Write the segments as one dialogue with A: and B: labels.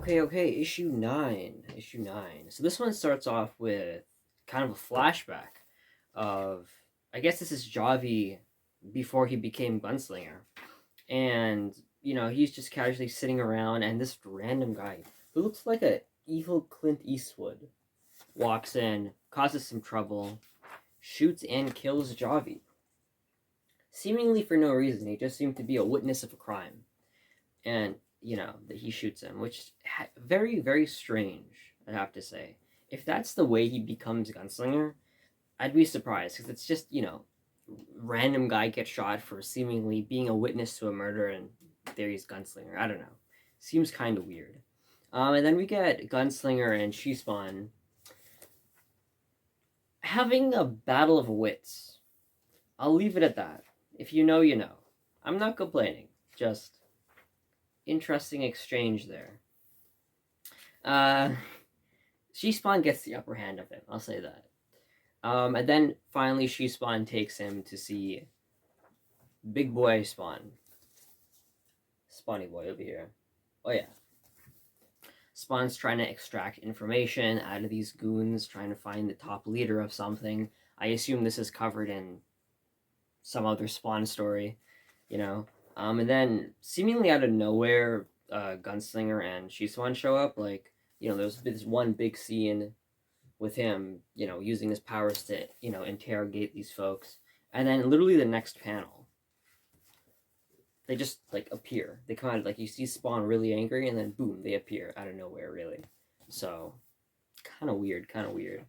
A: Okay, issue 9. Issue 9. So this one starts off with kind of a flashback of, I guess this is Javi before he became Gunslinger. And, he's just casually sitting around, and this random guy who looks like a evil Clint Eastwood walks in, causes some trouble, shoots and kills Javi. Seemingly for no reason. He just seemed to be a witness of a crime. And that he shoots him, which very very strange, I have to say. If that's the way he becomes Gunslinger, I'd be surprised, because it's just random guy gets shot for seemingly being a witness to a murder, and there he's Gunslinger. I don't know, seems kind of weird. And then we get Gunslinger and She Spawn having a battle of wits. I'll leave it at that. If you know, you know. I'm not complaining, just interesting exchange there. Uh, She Spawn gets the upper hand of him. I'll say that. And then finally, She Spawn takes him to see Big Boy Spawn. Spawny Boy over here. Oh yeah. Spawn's trying to extract information out of these goons, trying to find the top leader of something. I assume this is covered in some other Spawn story, you know. And then seemingly out of nowhere, Gunslinger and She Spawn show up. Like, there's this one big scene with him, using his powers to, interrogate these folks. And then literally the next panel, they just like appear. They come out, like, you see Spawn really angry, and then boom, they appear out of nowhere, really. So kind of weird, kind of weird.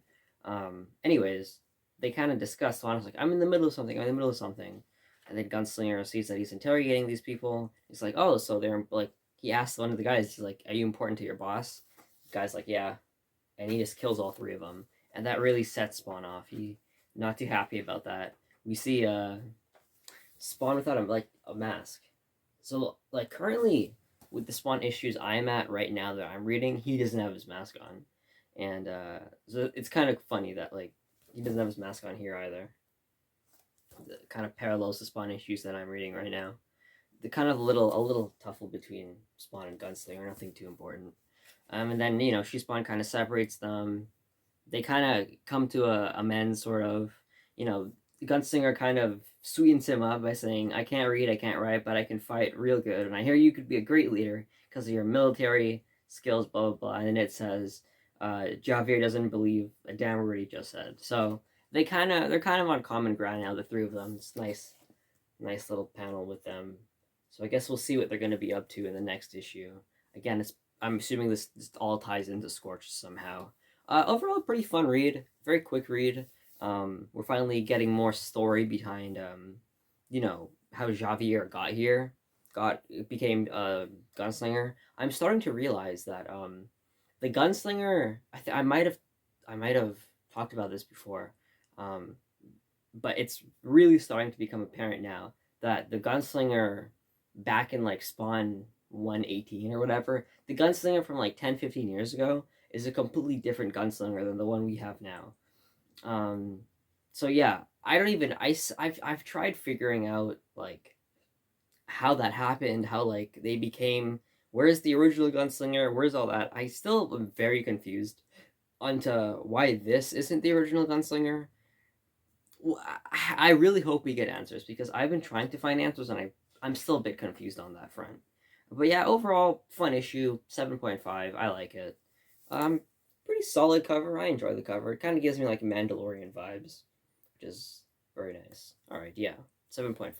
A: Anyways, they kind of discuss. Spawn's like, I'm in the middle of something. I'm in the middle of something. And then Gunslinger sees that he's interrogating these people. He's like, oh, so they're like. He asks one of the guys, he's like, are you important to your boss? The guy's like, yeah. And he just kills all three of them. And that really sets Spawn off. He not too happy about that. We see Spawn without a mask. So like currently with the Spawn issues I'm at right now that I'm reading, he doesn't have his mask on. And so it's kind of funny that like he doesn't have his mask on here either. It kind of parallels the Spawn issues that I'm reading right now. The kind of a little tuffle between Spawn and Gunslinger, nothing too important. And then She Spawn kind of separates them. They kind of come to a amends, sort of. The Gunslinger kind of sweetens him up by saying, "I can't read, I can't write, but I can fight real good, and I hear you could be a great leader because of your military skills." Blah blah blah. And then it says, "Javier doesn't believe a damn word he just said." So they're kind of on common ground now. The three of them. It's nice little panel with them. So I guess we'll see what they're going to be up to in the next issue. Again, I'm assuming this all ties into Scorch somehow. Overall, pretty fun read. Very quick read. We're finally getting more story behind, how Javier got here, became a gunslinger. I'm starting to realize that the gunslinger. I might have talked about this before, um, but it's really starting to become apparent now that the gunslinger back in like Spawn 118 or whatever, the gunslinger from like 10, 15 years ago is a completely different gunslinger than the one we have now. Um, so yeah, I don't even I've tried figuring out like how that happened, how like they became. Where's the original gunslinger? Where's all that? I still am very confused onto why this isn't the original gunslinger. I really hope we get answers, because I've been trying to find answers, and I'm still a bit confused on that front. But yeah, overall fun issue, 7.5. I like it. Um, Pretty solid cover. I enjoy the cover. It kind of gives me like Mandalorian vibes, which is very nice. All right, yeah, 7.5.